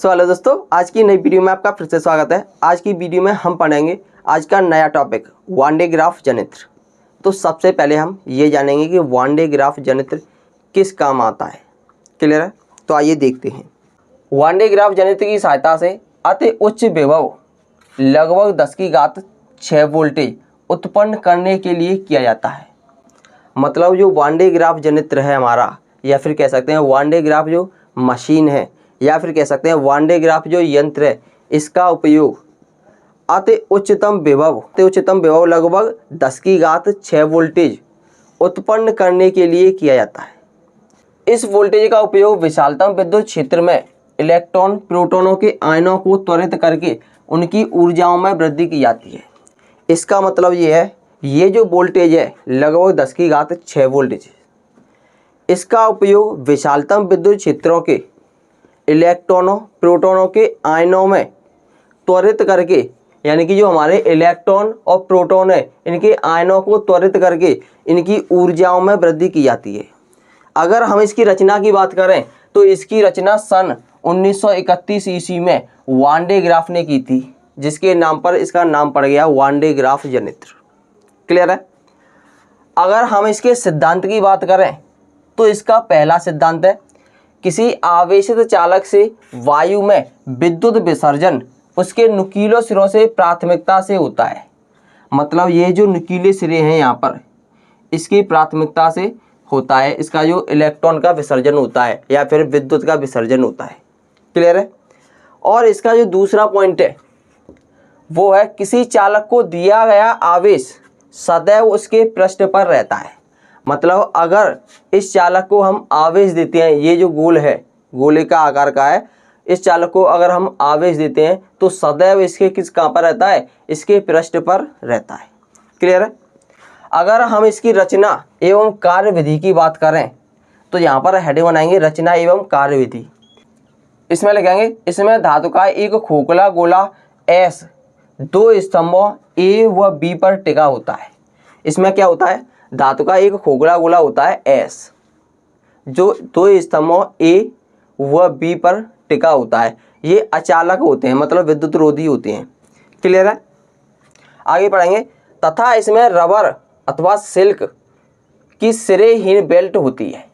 Hello दोस्तों, आज की नई वीडियो में आपका फिर से स्वागत है। आज की वीडियो में हम पढ़ेंगे आज का नया टॉपिक वान डे ग्राफ जनित्र। तो सबसे पहले हम ये जानेंगे कि वान डे ग्राफ जनित्र किस काम आता है। क्लियर है? तो आइए देखते हैं। वान डे ग्राफ जनित्र की सहायता से अति उच्च विभव लगभग 10⁻6 वोल्टेज उत्पन्न करने के लिए किया जाता है। मतलब जो वान डे ग्राफ जनित्र है हमारा, या फिर कह सकते हैं वान डे ग्राफ जो मशीन है, या फिर कह सकते हैं वान डे ग्राफ जो यंत्र है, इसका उपयोग अति उच्चतम विभव लगभग 10⁻6 वोल्टेज उत्पन्न करने के लिए किया जाता है। इस वोल्टेज का उपयोग विशालतम विद्युत क्षेत्र में इलेक्ट्रॉन प्रोटॉनों के आयनों को त्वरित करके उनकी ऊर्जाओं में वृद्धि की जाती है। इसका मतलब ये है, ये जो वोल्टेज है लगभग 10⁻6 वोल्टेज, इसका उपयोग विशालतम विद्युत क्षेत्रों के इलेक्ट्रॉनों प्रोटॉनों के आयनों में त्वरित करके, यानी कि जो हमारे इलेक्ट्रॉन और प्रोटॉन है इनके आयनों को त्वरित करके इनकी ऊर्जाओं में वृद्धि की जाती है। अगर हम इसकी रचना की बात करें तो इसकी रचना सन 1931 ईस्वी में वान डे ग्राफ ने की थी, जिसके नाम पर इसका नाम पड़ गया वान डे ग्राफ जनित्र। क्लियर है? अगर हम इसके सिद्धांत की बात करें तो इसका पहला सिद्धांत है, किसी आवेशित चालक से वायु में विद्युत विसर्जन उसके नुकीले सिरों से प्राथमिकता से होता है। मतलब ये जो नुकीले सिरे हैं यहाँ पर, इसकी प्राथमिकता से होता है, इसका जो इलेक्ट्रॉन का विसर्जन होता है या फिर विद्युत का विसर्जन होता है। क्लियर है? और इसका जो दूसरा पॉइंट है वो है, किसी चालक को दिया गया आवेश सदैव उसके पृष्ठ पर रहता है। मतलब अगर इस चालक को हम आवेश देते हैं, ये जो गोल है गोले का आकार का है, इस चालक को अगर हम आवेश देते हैं तो सदैव इसके कहाँ पर रहता है? इसके पृष्ठ पर रहता है। क्लियर है? अगर हम इसकी रचना एवं कार्यविधि की बात करें तो यहाँ पर हेडिंग बनाएंगे रचना एवं कार्यविधि। इसमें लिखेंगे, इसमें धातु का एक खोखला गोला एस दो स्तंभों ए व बी पर टिका होता है। इसमें क्या होता है? धातु का एक खोखला गोला होता है एस, जो दो स्तंभों ए व बी पर टिका होता है। ये अचालक होते हैं, मतलब विद्युत रोधी होते हैं। क्लियर है? आगे पढ़ेंगे। तथा इसमें रबर अथवा सिल्क की सिरेहीन बेल्ट होती है।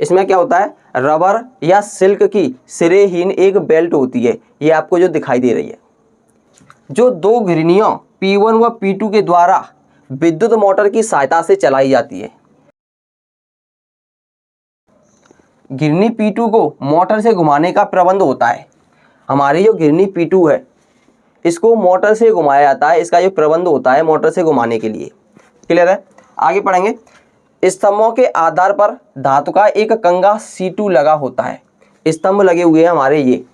इसमें क्या होता है? रबर या सिल्क की सिरेहीन एक बेल्ट होती है, ये आपको जो दिखाई दे रही है, जो दो घिरनियों P1 व P2 के द्वारा विद्युत मोटर की सहायता से चलाई जाती है। घिरनी P2 को मोटर से घुमाने का प्रबंध होता है। हमारी जो घिरनी P2 है इसको मोटर से घुमाया जाता है, इसका जो प्रबंध होता है मोटर से घुमाने के लिए। क्लियर है? आगे पढ़ेंगे। स्तंभों के आधार पर धातु का एक कंगा C2 लगा होता है। स्तंभ लगे हुए हैं हमारे, ये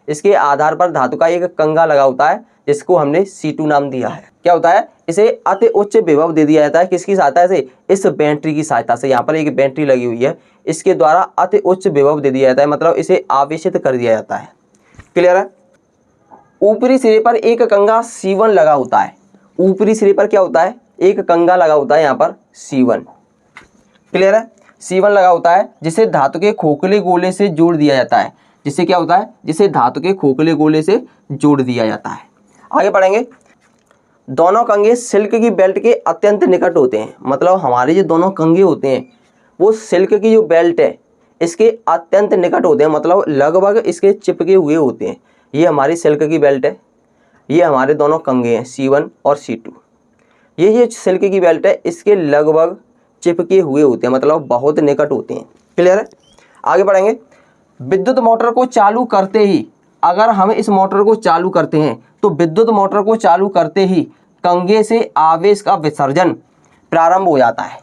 इसके आधार पर धातु का एक कंगा लगा होता है, जिसको हमने C2 नाम दिया है। क्या होता है? इसे अति उच्च विभव दे दिया जाता है। किसकी सहायता से? इस बैटरी की सहायता से। यहाँ पर एक बैटरी लगी हुई है, इसके द्वारा अति उच्च विभव दे दिया जाता है, मतलब इसे आवेशित कर दिया जाता है। क्लियर है? ऊपरी सिरे पर एक कंगा C1 लगा होता है। ऊपरी सिरे पर क्या होता है? एक कंगा लगा होता है यहाँ पर C1। क्लियर है? C1 लगा होता है, जिसे धातु के खोखले गोले से जोड़ दिया जाता है। जिससे क्या होता है? जिसे धातु के खोखले गोले से जोड़ दिया जाता है। आगे पढ़ेंगे। दोनों कंगे सिल्क की बेल्ट के अत्यंत निकट होते हैं। मतलब हमारे जो दोनों कंगे होते हैं वो सिल्क की जो बेल्ट है इसके अत्यंत निकट होते हैं, मतलब लगभग इसके चिपके हुए होते हैं। ये हमारी सिल्क की बेल्ट है, ये हमारे दोनों कंगे हैं C1 और C2। ये सिल्क की बेल्ट है, इसके लगभग चिपके हुए होते हैं, मतलब बहुत निकट होते हैं। क्लियर है? आगे बढ़ेंगे। विद्युत मोटर को चालू करते ही, अगर हम इस मोटर को चालू करते हैं तो विद्युत मोटर को चालू करते ही कंगे से आवेश का विसर्जन प्रारंभ हो जाता है।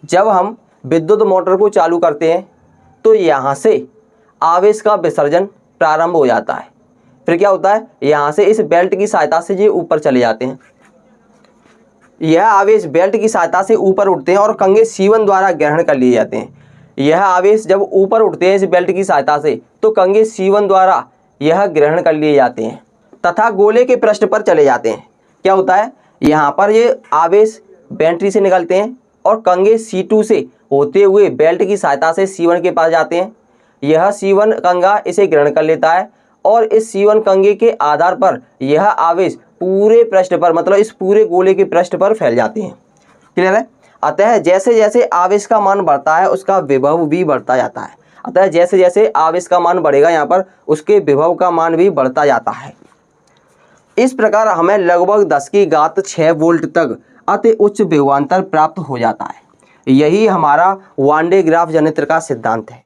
जब हम विद्युत मोटर को चालू करते हैं तो यहाँ से आवेश का विसर्जन प्रारंभ हो जाता है। फिर क्या होता है? यहाँ से इस बेल्ट की सहायता से ये ऊपर चले जाते हैं। यह आवेश बेल्ट की सहायता से ऊपर उठते हैं और कंगे C1 द्वारा ग्रहण कर लिए जाते हैं। यह आवेश जब ऊपर उठते हैं इस बेल्ट की सहायता से तो कंगे C1 द्वारा यह ग्रहण कर लिए जाते हैं तथा गोले के पृष्ठ पर चले जाते हैं। क्या होता है? यहाँ पर ये आवेश बैटरी से निकलते हैं और कंगे C2 से होते हुए बेल्ट की सहायता से C1 के पास जाते हैं। यह C1 कंगा इसे ग्रहण कर लेता है और इस C1 कंघी के आधार पर यह आवेश पूरे पृष्ठ पर, मतलब इस पूरे गोले के पृष्ठ पर फैल जाते हैं। क्लियर है। अतः जैसे जैसे आवेश का मान बढ़ता है उसका विभव भी बढ़ता जाता है। अतः जैसे जैसे आवेश का मान बढ़ेगा यहाँ पर उसके विभव का मान भी बढ़ता जाता है। इस प्रकार हमें लगभग 10⁻6 वोल्ट तक अति उच्च विभवांतर प्राप्त हो जाता है। यही हमारा वान डे ग्राफ जनित्र का सिद्धांत है।